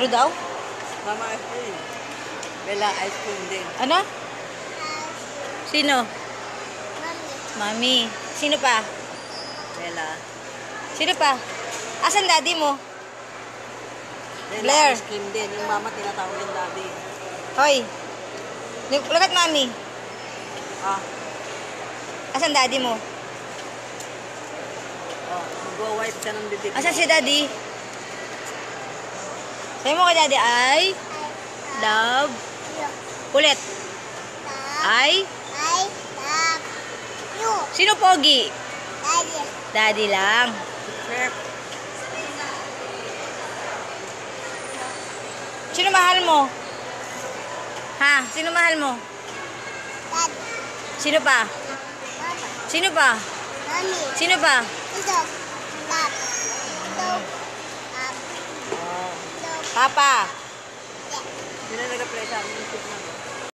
Ano daw? Mama ice cream. Bella ice cream din. Ano? Sino? Mami. Sino pa? Bella. Sino pa? Asan daddy mo? Bella Blair. ice cream din. Yung mama tinatawag yung daddy. Hoy. Look at mami. Ah. Asan daddy mo? Oh, mag-wipe ka ng bibig. Asan si daddy? Sabi mo kay daddy ay love. Ulit. I love you. Sino pogi? Daddy. Daddy lang. Chef. Sino mahal mo? Ha? Sino mahal mo? Daddy. Sino pa? Mama. Sino pa? Mommy. Sino pa? Ito. Love. Ito. Oh. Papa. Sino nag-apply sa amin yung soup na to?